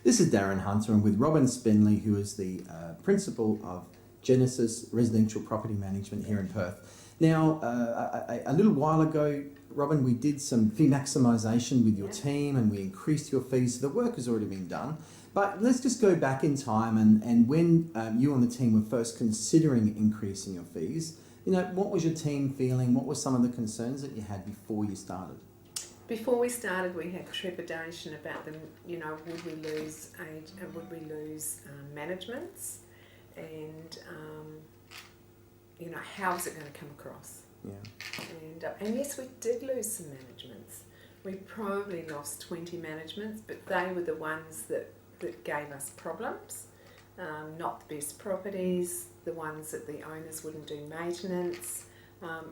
This is Darren Hunter, and with Robyn Spinley, who is the principal of Genesis Residential Property Management here in Perth. Now, a little while ago, Robyn, we did some fee maximisation with your team and we increased your fees, so the work has already been done. But let's just go back in time and when you and the team were first considering increasing your fees, what was your team feeling? What were some of the concerns that you had before you started? Before we started, we had trepidation about them. Would we lose managements, and how is it going to come across? Yeah. And yes, we did lose some managements. We probably lost 20 managements, but they were the ones that gave us problems. Not the best properties, the ones that the owners wouldn't do maintenance.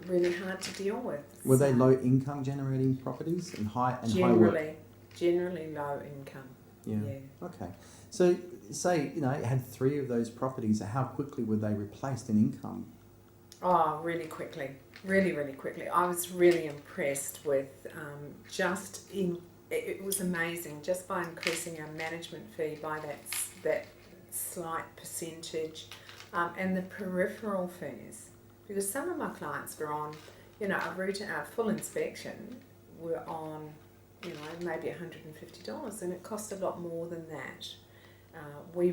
Really hard to deal with. Were they low income generating properties and high generally, work? Generally low income. Yeah. Okay. So say you had 3 of those properties. How quickly were they replaced in income? Oh, really quickly. Really quickly. I was really impressed with it was amazing just by increasing our management fee by that slight percentage, and the peripheral fees. Because some of my clients were on, a full inspection were on, maybe $150, and it cost a lot more than that. We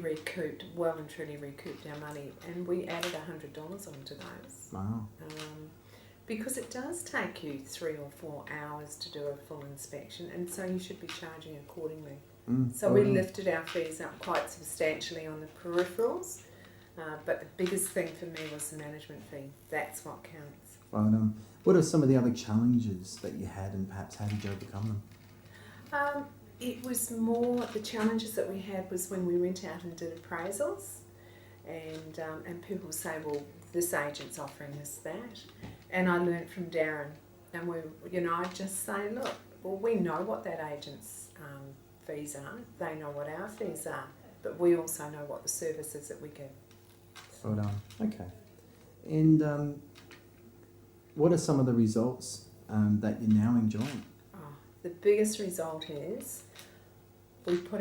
well and truly recouped our money, and we added $100 onto those. Wow. Because it does take you 3 or 4 hours to do a full inspection, and so you should be charging accordingly. So we lifted our fees up quite substantially on the peripherals. But the biggest thing for me was the management fee. That's what counts. Right. What are some of the other challenges that you had, and perhaps how did you overcome them? It was more, the challenges that we had was when we went out and did appraisals, and people would say, well, this agent's offering us that. And I learnt from Darren, and I'd just say, look, well, we know what that agent's fees are. They know what our fees are, but we also know what the service is that we give. Well done. Okay. And what are some of the results that you're now enjoying? The biggest result is we put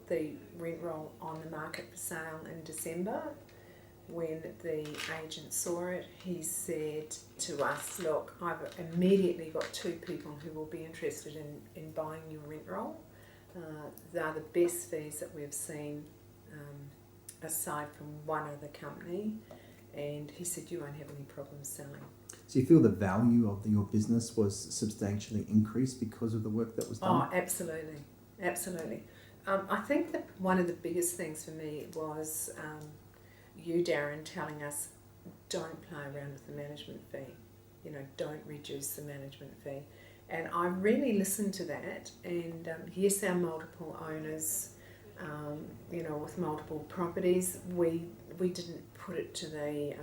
the rent roll on the market for sale in December. When the agent saw it, he said to us, look, I've immediately got 2 people who will be interested in buying your rent roll. They're the best fees that we've seen, aside from one other company, and he said you won't have any problems selling. So you feel the value of your business was substantially increased because of the work that was done? Oh, absolutely. I think that one of the biggest things for me was you, Darren, telling us don't play around with the management fee. Don't reduce the management fee. And I really listened to that, and yes, our multiple owners, with multiple properties, we didn't put it to the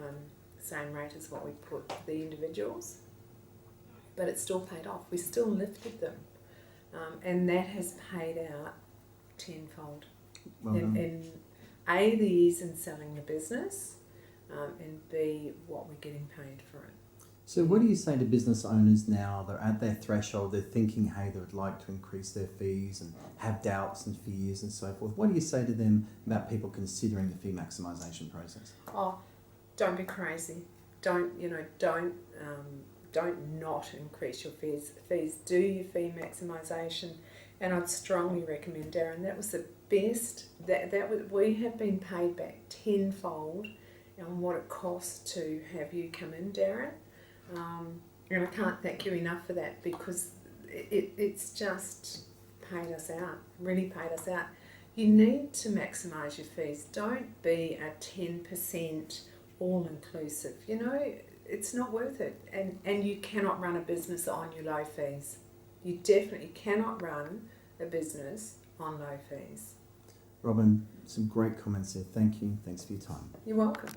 same rate as what we put the individuals, but it still paid off. We still lifted them, and that has paid out tenfold. Well in A, the ease in selling the business, and B, what we're getting paid for it. So what do you say to business owners now? They're at their threshold, they're thinking, hey, they would like to increase their fees and have doubts and fears and so forth. What do you say to them about people considering the fee maximisation process? Oh, don't be crazy. Don't not increase your fees. Do your fee maximisation, and I'd strongly recommend, Darren, that was the best. We have been paid back tenfold on what it cost to have you come in, Darren. And I can't thank you enough for that, because it's just paid us out, really paid us out. You need to maximise your fees. Don't be a 10% all-inclusive. It's not worth it. And you cannot run a business on your low fees. You definitely cannot run a business on low fees. Robyn, some great comments there. Thank you. Thanks for your time. You're welcome.